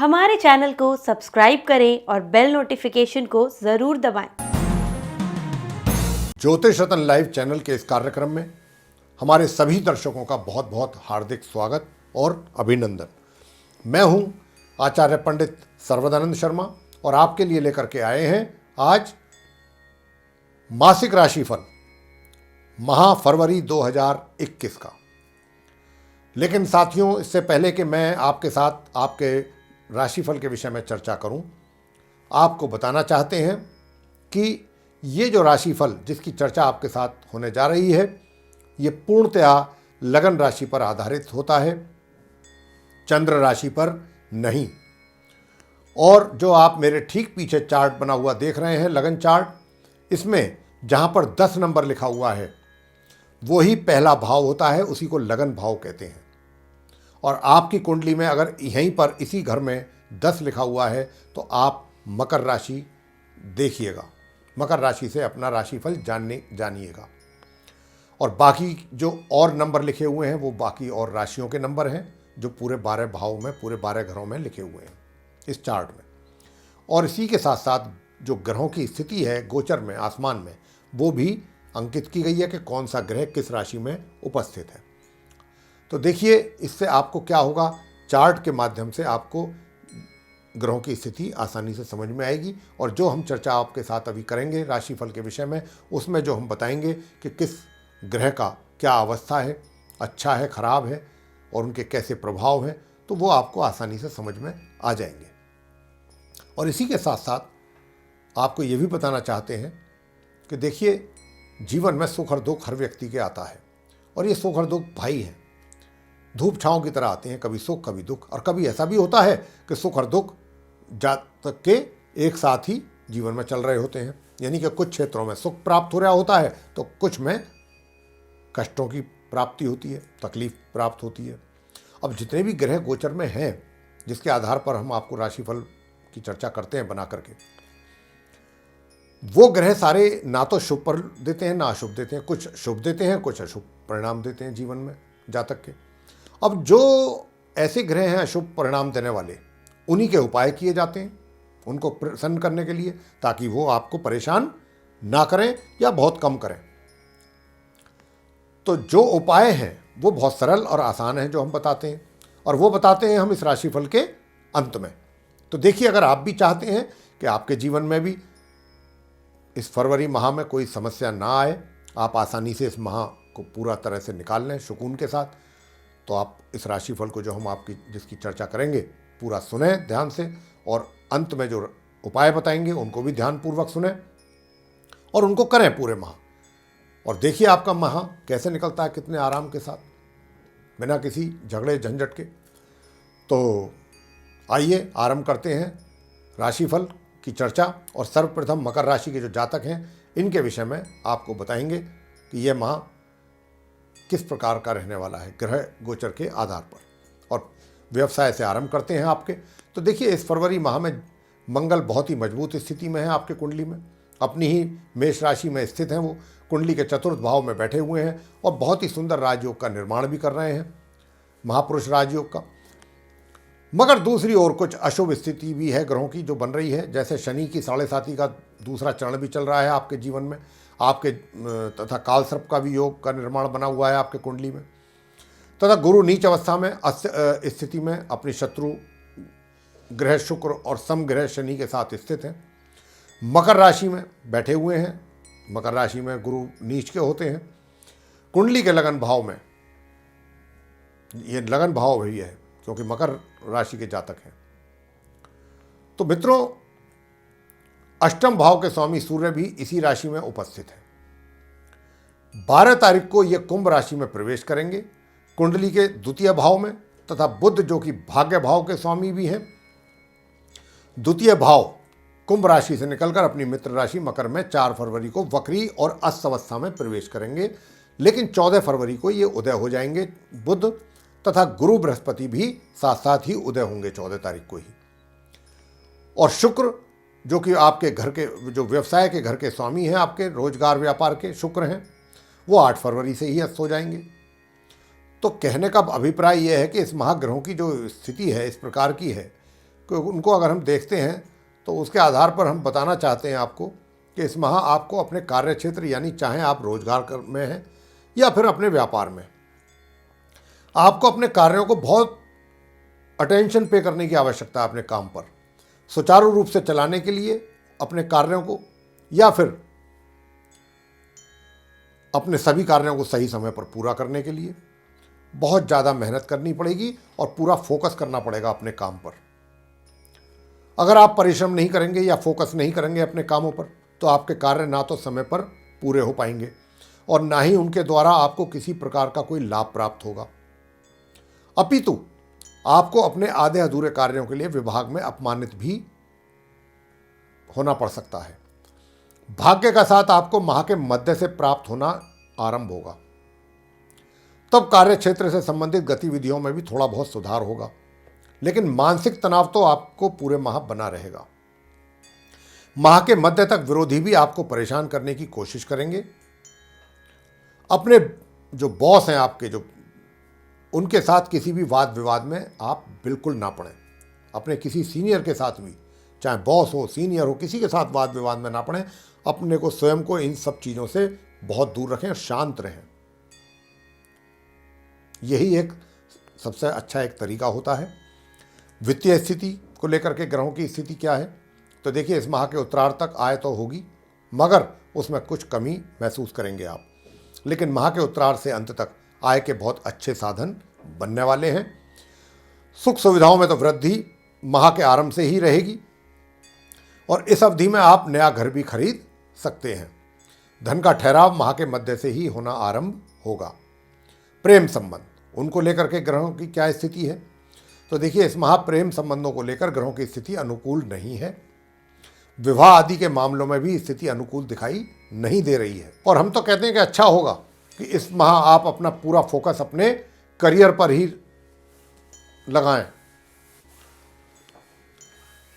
हमारे चैनल को सब्सक्राइब करें और बेल नोटिफिकेशन को ज़रूर दबाएं। ज्योतिष रत्न लाइव चैनल के इस कार्यक्रम में हमारे सभी दर्शकों का बहुत बहुत हार्दिक स्वागत और अभिनंदन। मैं हूं आचार्य पंडित सर्वदानंद शर्मा और आपके लिए लेकर के आए हैं आज मासिक राशिफल माह फरवरी 2021 का। लेकिन साथियों, इससे पहले कि मैं आपके साथ आपके राशिफल के विषय में चर्चा करूं, आपको बताना चाहते हैं कि ये जो राशिफल जिसकी चर्चा आपके साथ होने जा रही है, ये पूर्णतया लगन राशि पर आधारित होता है, चंद्र राशि पर नहीं। और जो आप मेरे ठीक पीछे चार्ट बना हुआ देख रहे हैं, लगन चार्ट, इसमें जहां पर 10 नंबर लिखा हुआ है वो ही पहला भाव होता है, उसी को लगन भाव कहते हैं। और आपकी कुंडली में अगर यहीं पर इसी घर में 10 लिखा हुआ है तो आप मकर राशि देखिएगा, मकर राशि से अपना राशिफल जानिएगा। और बाकी जो और नंबर लिखे हुए हैं वो बाकी और राशियों के नंबर हैं जो पूरे 12 भाव में, पूरे 12 घरों में लिखे हुए हैं इस चार्ट में। और इसी के साथ साथ जो ग्रहों की स्थिति है गोचर में, आसमान में, वो भी अंकित की गई है कि कौन सा ग्रह किस राशि में उपस्थित है। तो देखिए, इससे आपको क्या होगा, चार्ट के माध्यम से आपको ग्रहों की स्थिति आसानी से समझ में आएगी। और जो हम चर्चा आपके साथ अभी करेंगे राशिफल के विषय में, उसमें जो हम बताएंगे कि किस ग्रह का क्या अवस्था है, अच्छा है, खराब है, और उनके कैसे प्रभाव हैं, तो वो आपको आसानी से समझ में आ जाएंगे। और इसी के साथ साथ आपको ये भी बताना चाहते हैं कि देखिए, जीवन में सुख और दुख हर व्यक्ति के आता है, और ये सुख और दुख भाई हैं, धूप छांव की तरह आते हैं, कभी सुख कभी दुख। और कभी ऐसा भी होता है कि सुख और दुख जातक के एक साथ ही जीवन में चल रहे होते हैं, यानी कि कुछ क्षेत्रों में सुख प्राप्त हो रहा होता है तो कुछ में कष्टों की प्राप्ति होती है, तकलीफ प्राप्त होती है। अब जितने भी ग्रह गोचर में हैं, जिसके आधार पर हम आपको राशिफल की चर्चा करते हैं बना करके, वो ग्रह सारे ना तो शुभ पर देते हैं ना अशुभ देते हैं। कुछ शुभ देते हैं, कुछ अशुभ परिणाम देते हैं जीवन में जातक के। अब जो ऐसे ग्रह हैं अशुभ परिणाम देने वाले, उन्हीं के उपाय किए जाते हैं उनको प्रसन्न करने के लिए, ताकि वो आपको परेशान ना करें या बहुत कम करें। तो जो उपाय हैं वो बहुत सरल और आसान हैं जो हम बताते हैं, और वो बताते हैं हम इस राशिफल के अंत में। तो देखिए, अगर आप भी चाहते हैं कि आपके जीवन में भी इस फरवरी माह में कोई समस्या ना आए, आप आसानी से इस माह को पूरा तरह से निकाल लें सुकून के साथ, तो आप इस राशिफल को जो हम आपकी जिसकी चर्चा करेंगे पूरा सुने ध्यान से, और अंत में जो उपाय बताएंगे उनको भी ध्यानपूर्वक सुने और उनको करें पूरे माह। और देखिए आपका माह कैसे निकलता है, कितने आराम के साथ, बिना किसी झगड़े झंझट के। तो आइए आरंभ करते हैं राशिफल की चर्चा। और सर्वप्रथम मकर राशि के जो जातक हैं, इनके विषय में आपको बताएंगे कि यह माह किस प्रकार का रहने वाला है ग्रह गोचर के आधार पर। और व्यवसाय से आरंभ करते हैं आपके। तो देखिए, इस फरवरी माह में मंगल बहुत ही मजबूत स्थिति में है आपके कुंडली में, अपनी ही मेष राशि में स्थित हैं। वो कुंडली के चतुर्थ भाव में बैठे हुए हैं और बहुत ही सुंदर राजयोग का निर्माण भी कर रहे हैं, महापुरुष राजयोग का। मगर दूसरी ओर कुछ अशुभ स्थिति भी है ग्रहों की जो बन रही है, जैसे शनि की 7.5 का दूसरा चरण भी चल रहा है आपके जीवन में, आपके तथा कालसर्प का भी योग का निर्माण बना हुआ है आपके कुंडली में, तथा गुरु नीच अवस्था में स्थिति में अपनी शत्रु ग्रह शुक्र और सम ग्रह शनि के साथ स्थित हैं। मकर राशि में बैठे हुए हैं, मकर राशि में गुरु नीच के होते हैं। कुंडली के लगन भाव में, ये लगन भाव भी है क्योंकि मकर राशि के जातक हैं। तो मित्रों, अष्टम भाव के स्वामी सूर्य भी इसी राशि में उपस्थित है। 12 तारीख को ये कुंभ राशि में प्रवेश करेंगे कुंडली के द्वितीय भाव में, तथा बुध जो कि भाग्य भाव के स्वामी भी हैं, द्वितीय भाव कुंभ राशि से निकलकर अपनी मित्र राशि मकर में 4 फरवरी को वक्री और अस्त अवस्था में प्रवेश करेंगे। लेकिन 14 फरवरी को ये उदय हो जाएंगे बुध, तथा गुरु बृहस्पति भी साथ साथ ही उदय होंगे 14 तारीख को ही। और शुक्र जो कि आपके घर के, जो व्यवसाय के घर के स्वामी हैं, आपके रोजगार व्यापार के शुक्र हैं, वो 8 फरवरी से ही अस्त हो जाएंगे। तो कहने का अभिप्राय यह है कि इस महाग्रहों की जो स्थिति है इस प्रकार की है उनको अगर हम देखते हैं तो उसके आधार पर हम बताना चाहते हैं आपको कि इस माह आपको अपने कार्य क्षेत्र, यानी चाहे आप रोजगार में हैं या फिर अपने व्यापार में, आपको अपने कार्यों को बहुत अटेंशन पे करने की आवश्यकता है। अपने काम पर सुचारू रूप से चलाने के लिए अपने कार्यों को, या फिर अपने सभी कार्यों को सही समय पर पूरा करने के लिए बहुत ज़्यादा मेहनत करनी पड़ेगी और पूरा फोकस करना पड़ेगा अपने काम पर। अगर आप परिश्रम नहीं करेंगे या फोकस नहीं करेंगे अपने कामों पर, तो आपके कार्य ना तो समय पर पूरे हो पाएंगे और ना ही उनके द्वारा आपको किसी प्रकार का कोई लाभ प्राप्त होगा। अपितु आपको अपने आधे अधूरे कार्यों के लिए विभाग में अपमानित भी होना पड़ सकता है। भाग्य का साथ आपको माह के मध्य से प्राप्त होना आरंभ होगा। तब कार्य क्षेत्र से संबंधित गतिविधियों में भी थोड़ा बहुत सुधार होगा, लेकिन मानसिक तनाव तो आपको पूरे माह बना रहेगा। माह के मध्य तक विरोधी भी आपको परेशान करने की कोशिश करेंगे। अपने जो बॉस हैं आपके, जो उनके साथ किसी भी वाद विवाद में आप बिल्कुल ना पड़ें। अपने किसी सीनियर के साथ भी, चाहे बॉस हो, सीनियर हो, किसी के साथ वाद विवाद में ना पड़ें। अपने को, स्वयं को इन सब चीज़ों से बहुत दूर रखें और शांत रहें। यही एक सबसे अच्छा एक तरीका होता है। वित्तीय स्थिति को लेकर के ग्रहों की स्थिति क्या है, तो देखिए इस माह के उत्तरार्ध तक आय तो होगी, मगर उसमें कुछ कमी महसूस करेंगे आप। लेकिन माह के उत्तरार्ध से अंत तक आय के बहुत अच्छे साधन बनने वाले हैं। सुख सुविधाओं में तो वृद्धि माह के आरंभ से ही रहेगी और इस अवधि में आप नया घर भी खरीद सकते हैं। धन का ठहराव माह के मध्य से ही होना आरंभ होगा। प्रेम संबंध, उनको लेकर के ग्रहों की क्या स्थिति है, तो देखिए इस माह प्रेम संबंधों को लेकर ग्रहों की स्थिति अनुकूल नहीं है। विवाह आदि के मामलों में भी स्थिति अनुकूल दिखाई नहीं दे रही है। और हम तो कहते हैं कि अच्छा होगा कि इस माह आप अपना पूरा फोकस अपने करियर पर ही लगाएं।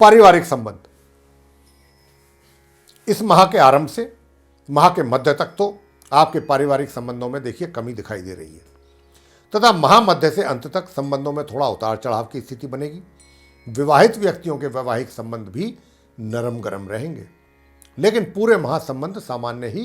पारिवारिक संबंध, इस माह के आरंभ से माह के मध्य तक तो आपके पारिवारिक संबंधों में देखिए कमी दिखाई दे रही है, तथा माह मध्य से अंत तक संबंधों में थोड़ा उतार चढ़ाव की स्थिति बनेगी। विवाहित व्यक्तियों के वैवाहिक संबंध भी नरम गरम रहेंगे, लेकिन पूरे माह संबंध सामान्य ही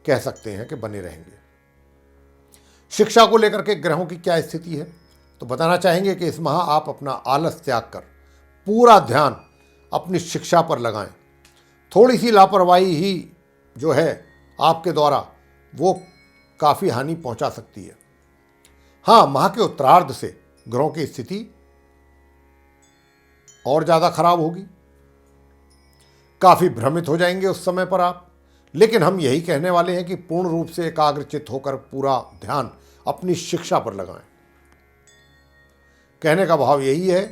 कह सकते हैं कि बने रहेंगे। शिक्षा को लेकर के ग्रहों की क्या स्थिति है, तो बताना चाहेंगे कि इस माह आप अपना आलस त्याग कर पूरा ध्यान अपनी शिक्षा पर लगाएं। थोड़ी सी लापरवाही ही जो है आपके द्वारा वो काफ़ी हानि पहुंचा सकती है। हाँ, माह के उत्तरार्ध से ग्रहों की स्थिति और ज़्यादा खराब होगी। काफ़ी भ्रमित हो जाएंगे उस समय पर आप, लेकिन हम यही कहने वाले हैं कि पूर्ण रूप से एकाग्रचित्त होकर पूरा ध्यान अपनी शिक्षा पर लगाएं। कहने का भाव यही है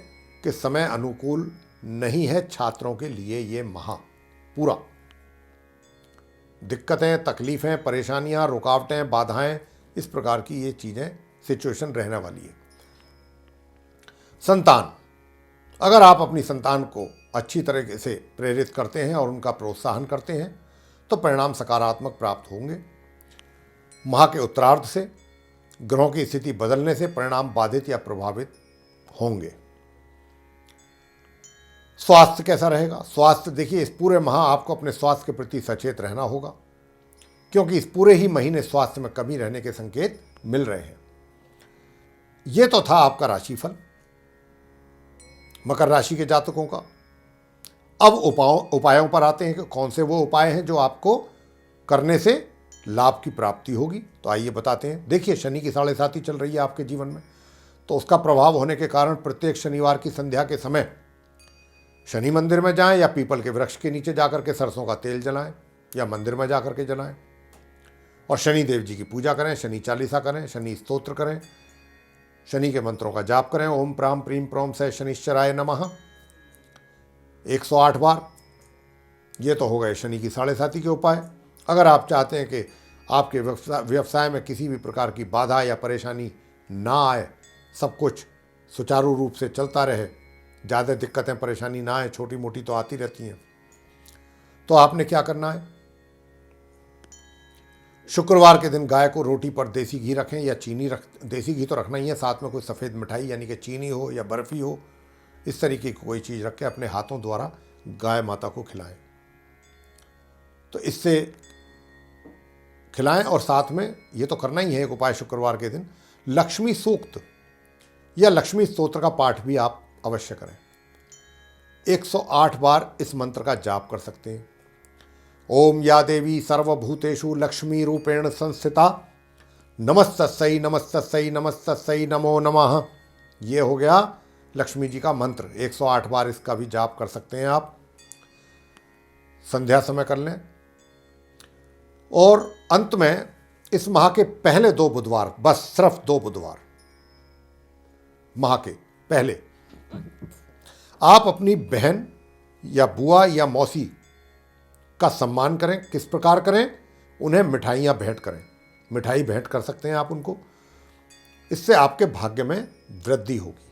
कि समय अनुकूल नहीं है छात्रों के लिए। ये माह पूरा दिक्कतें, तकलीफें, परेशानियां, रुकावटें, बाधाएं, इस प्रकार की ये चीज़ें, सिचुएशन रहने वाली है। संतान, अगर आप अपनी संतान को अच्छी तरीके से प्रेरित करते हैं और उनका प्रोत्साहन करते हैं तो परिणाम सकारात्मक प्राप्त होंगे। माह के उत्तरार्ध से ग्रहों की स्थिति बदलने से परिणाम बाधित या प्रभावित होंगे। स्वास्थ्य कैसा रहेगा? स्वास्थ्य देखिए इस पूरे माह आपको अपने स्वास्थ्य के प्रति सचेत रहना होगा, क्योंकि इस पूरे ही महीने स्वास्थ्य में कमी रहने के संकेत मिल रहे हैं। ये तो था आपका राशिफल मकर राशि के जातकों का। अब उपायों पर आते हैं कि कौन से वो उपाय हैं जो आपको करने से लाभ की प्राप्ति होगी। तो आइए बताते हैं। देखिए शनि की 7.5 चल रही है आपके जीवन में, तो उसका प्रभाव होने के कारण प्रत्येक शनिवार की संध्या के समय शनि मंदिर में जाएं या पीपल के वृक्ष के नीचे जाकर के सरसों का तेल जलाएं या मंदिर में जाकर के जलाएं और शनि देव जी की पूजा करें, शनि चालीसा करें, शनि स्तोत्र करें, शनि के मंत्रों का जाप करें। ओम प्राम प्रीम प्रोम से शनिश्चराय नमः 108 बार। ये तो हो गए शनि की 7.5 के उपाय। अगर आप चाहते हैं कि आपके व्यवसाय में किसी भी प्रकार की बाधा या परेशानी ना आए, सब कुछ सुचारू रूप से चलता रहे, ज़्यादा दिक्कतें परेशानी ना आए, छोटी मोटी तो आती रहती हैं, तो आपने क्या करना है? शुक्रवार के दिन गाय को रोटी पर देसी घी रखें या चीनी देसी घी तो रखना ही है, साथ में कोई सफ़ेद मिठाई यानी कि चीनी हो या बर्फ़ी हो इस तरीके की कोई चीज़ रख के अपने हाथों द्वारा गाय माता को खिलाएं। तो इससे खिलाएं और साथ में ये तो करना ही है एक उपाय, शुक्रवार के दिन लक्ष्मी सूक्त या लक्ष्मी स्तोत्र का पाठ भी आप अवश्य करें। 108 बार इस मंत्र का जाप कर सकते हैं। ओम या देवी सर्वभूतेषु लक्ष्मी रूपेण संस्थिता नमस्तस्यै नमस्तस्यै नमस्तस्यै नमो नमः। ये हो गया लक्ष्मी जी का मंत्र। 108 बार इसका भी जाप कर सकते हैं आप। संध्या समय कर लें। और अंत में इस माह के पहले 2 बुधवार, बस सिर्फ 2 बुधवार माह के पहले, आप अपनी बहन या बुआ या मौसी का सम्मान करें। किस प्रकार करें? उन्हें मिठाइयाँ भेंट करें। मिठाई भेंट कर सकते हैं आप उनको। इससे आपके भाग्य में वृद्धि होगी।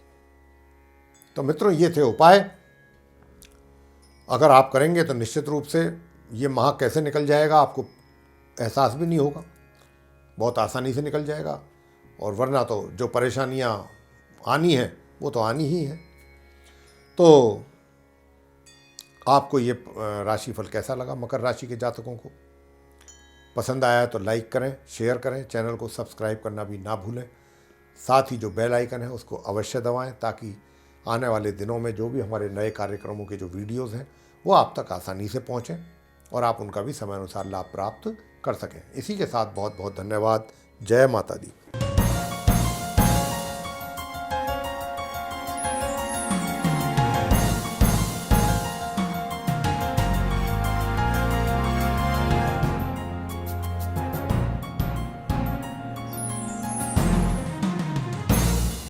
तो मित्रों, ये थे उपाय। अगर आप करेंगे तो निश्चित रूप से ये माह कैसे निकल जाएगा आपको एहसास भी नहीं होगा, बहुत आसानी से निकल जाएगा। और वरना तो जो परेशानियां आनी हैं वो तो आनी ही हैं। तो आपको ये राशिफल कैसा लगा? मकर राशि के जातकों को पसंद आया तो लाइक करें, शेयर करें, चैनल को सब्सक्राइब करना भी ना भूलें। साथ ही जो बेल आइकन है उसको अवश्य दबाएं ताकि आने वाले दिनों में जो भी हमारे नए कार्यक्रमों के जो वीडियोज़ हैं वो आप तक आसानी से पहुँचें और आप उनका भी समय अनुसार लाभ प्राप्त कर सकें। इसी के साथ बहुत बहुत धन्यवाद। जय माता दी।